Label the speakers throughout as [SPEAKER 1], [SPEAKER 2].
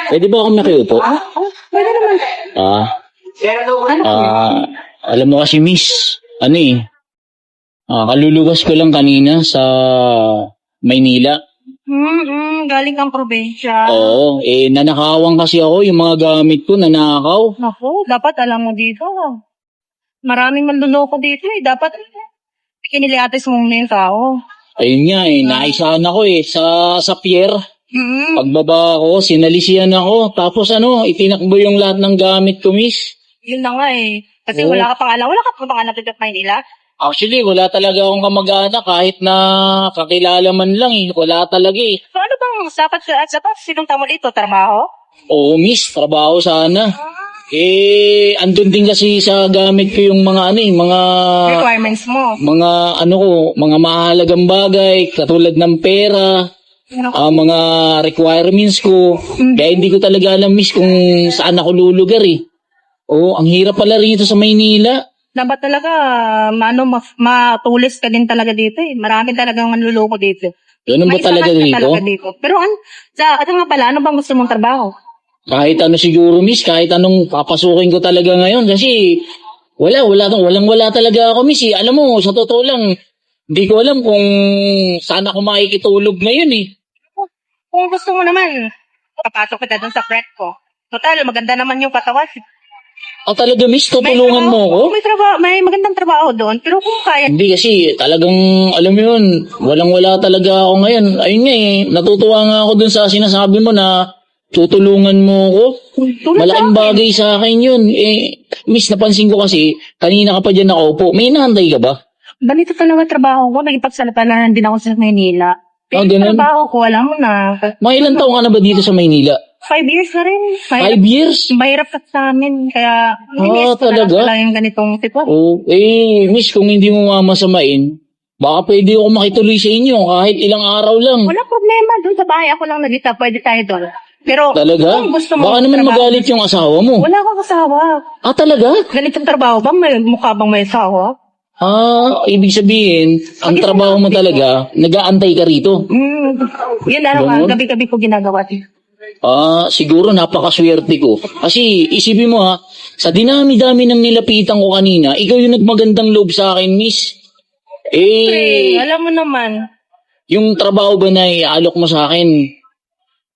[SPEAKER 1] Pwede ba ako makiupo?
[SPEAKER 2] Pwede naman.
[SPEAKER 1] Alam mo kasi miss, kaluluwas ko lang kanina sa Maynila.
[SPEAKER 2] Galing kang probinsya.
[SPEAKER 1] Oo, nanakawang kasi ako, yung mga gamit ko nanakaw.
[SPEAKER 2] Naku, dapat alam mo dito. Maraming manluloko dito eh. Dapat kiniliatis mong yung tao.
[SPEAKER 1] Ayun nga naisahan ako sa pier. Pagbaba ko, sinalisihan ako. Tapos itinakbo yung lahat ng gamit ko, miss.
[SPEAKER 2] Yun na nga eh. Kasi
[SPEAKER 1] Oo.
[SPEAKER 2] wala ka pang alam. Wala ka pang alam dito at Maynila.
[SPEAKER 1] Actually, wala talaga akong kamag-anak kahit na kakilala man lang Wala talaga
[SPEAKER 2] So ano bang dapat sinunta mo dito? Trabaho?
[SPEAKER 1] Oo, miss, trabaho sana. Andun din kasi sa gamit ko yung mga mga
[SPEAKER 2] Requirements mo.
[SPEAKER 1] mga mahalagang bagay, katulad ng pera, mga requirements ko. Kaya hindi ko talaga alam, miss, kung saan ako lulugar Oo, ang hirap pala rito sa Maynila.
[SPEAKER 2] Dapat talaga, matulis ka din talaga dito eh. Marami talagang manluloko dito.
[SPEAKER 1] Ganun ba
[SPEAKER 2] May
[SPEAKER 1] talaga
[SPEAKER 2] sapat ka
[SPEAKER 1] dito?
[SPEAKER 2] talaga dito. Pero nga pala, ano bang gusto mong trabaho?
[SPEAKER 1] Kahit siguro, miss, kahit anong papasukin ko talaga ngayon. Kasi wala talaga ako, miss. Alam mo, sa totoo lang, hindi ko alam kung saan ako makikitulog ngayon
[SPEAKER 2] Kung gusto mo naman, papasok kita dun sa prep ko. Total, maganda naman yung katawan.
[SPEAKER 1] Talaga, miss, tutulungan mo ako?
[SPEAKER 2] May magandang trabaho doon. Pero kung kaya,
[SPEAKER 1] Hindi kasi talagang, alam mo yun, walang-wala talaga ako ngayon. Ayun nga natutuwa nga ako dun sa sinasabi mo na tutulungan mo ako.
[SPEAKER 2] tulad
[SPEAKER 1] Malaking
[SPEAKER 2] sa akin.
[SPEAKER 1] bagay sa akin yun. Miss, napansin ko kasi, kanina ka pa dyan nakaupo. May inaantay ka ba?
[SPEAKER 2] Ganito talaga trabaho ko. Nagipagsalapalaran din ako sa Maynila. Pero
[SPEAKER 1] Ganun?
[SPEAKER 2] trabaho ko, alam mo na.
[SPEAKER 1] Mga ilang taong ka na ba dito sa Maynila?
[SPEAKER 2] 5 years na rin.
[SPEAKER 1] 5 years?
[SPEAKER 2] Mahirap ka sa amin. Kaya,
[SPEAKER 1] talaga?
[SPEAKER 2] lang yung ganitong sitwasyon.
[SPEAKER 1] Oh, miss, kung hindi mo mamasamain, baka pwede ako makituloy sa inyo kahit ilang araw lang.
[SPEAKER 2] Wala problema. Doon sa bahay ako lang nagita. Pwede tayo doon. Pero,
[SPEAKER 1] Talaga?
[SPEAKER 2] kung gusto mo
[SPEAKER 1] Baka naman
[SPEAKER 2] trabaho-
[SPEAKER 1] magalit yung asawa mo.
[SPEAKER 2] Wala akong asawa.
[SPEAKER 1] Talaga?
[SPEAKER 2] Ganitong trabaho ba? May mukha bang may asawa?
[SPEAKER 1] Ibig sabihin, ang trabaho mo talaga, nag-aantay ka rito.
[SPEAKER 2] Yan
[SPEAKER 1] Ganun?
[SPEAKER 2] gabi-gabi ko ginagawa.
[SPEAKER 1] Siguro napakaswerte ko. Kasi isipin mo sa dinami-dami ng nilapitan ko kanina, ikaw yung nagmagandang loob sa akin, miss.
[SPEAKER 2] Pre, alam mo naman.
[SPEAKER 1] Yung trabaho ba na iaalok mo sa akin,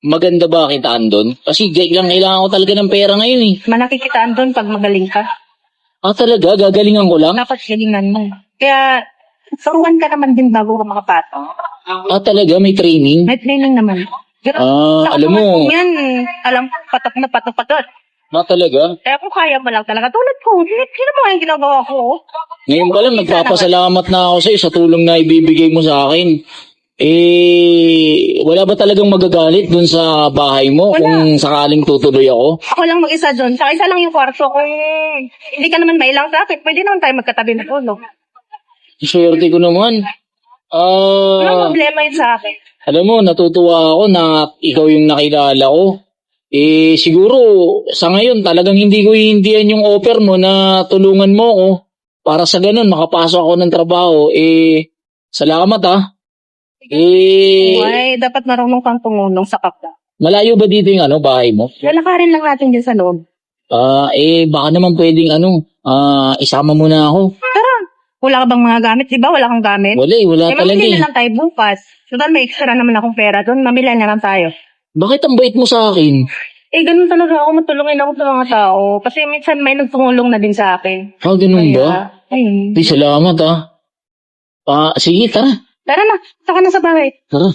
[SPEAKER 1] maganda ba kitaan doon? Kasi kailangan ko talaga ng pera ngayon
[SPEAKER 2] Malaki kitaan doon pag magaling ka.
[SPEAKER 1] Talaga? Gagalingan ko lang?
[SPEAKER 2] Dapat galingan mo. Kaya, turuan ka naman din bago ka makapatong.
[SPEAKER 1] Talaga? May training?
[SPEAKER 2] May training naman.
[SPEAKER 1] Alam mo.
[SPEAKER 2] Yan, alam ko, patok na patok.
[SPEAKER 1] Talaga?
[SPEAKER 2] Kaya kung kaya mo lang talaga, tulad ko, sino mo yung ginagawa ko?
[SPEAKER 1] Ngayon pa lang, nagpapasalamat na ako sa'yo sa tulong na ibibigay mo sa akin. Wala ba talagang magagalit dun sa bahay mo kung sakaling tutuloy ako?
[SPEAKER 2] Ako lang mag-isa doon. Saka isa lang yung kwarto. Kung hindi ka naman mailang sa akin, pwede naman tayo magkatabi na tulog.
[SPEAKER 1] Swerte ko naman.
[SPEAKER 2] Walang problema yun sa akin.
[SPEAKER 1] Alam mo, natutuwa ako na ikaw yung nakilala ko. Siguro, sa ngayon, talagang hindi ko hihindihan yung offer mo na tulungan mo ako. Para sa ganun, makapasok ako ng trabaho. Salamat
[SPEAKER 2] Ay, dapat marunong kang tumulong sa kapwa.
[SPEAKER 1] Malayo ba dito yung bahay mo?
[SPEAKER 2] Lalakarin lang natin dyan sa loob.
[SPEAKER 1] Baka naman pwedeng isama mo na ako.
[SPEAKER 2] Tara, wala ka bang mga gamit? Di ba wala kang gamit?
[SPEAKER 1] Wala talaga
[SPEAKER 2] mamili na lang tayo bukas. Total, may extra naman akong pera doon. Mamili na lang tayo.
[SPEAKER 1] Bakit ang bait mo sa akin?
[SPEAKER 2] Ganun talaga ako. Matulungin ako sa mga tao. Kasi minsan may nagtumulong na din sa akin.
[SPEAKER 1] Ganun ba?
[SPEAKER 2] Ayun.
[SPEAKER 1] Salamat Sige, tara.
[SPEAKER 2] Tara na, saka na sa bahay.
[SPEAKER 1] Tara.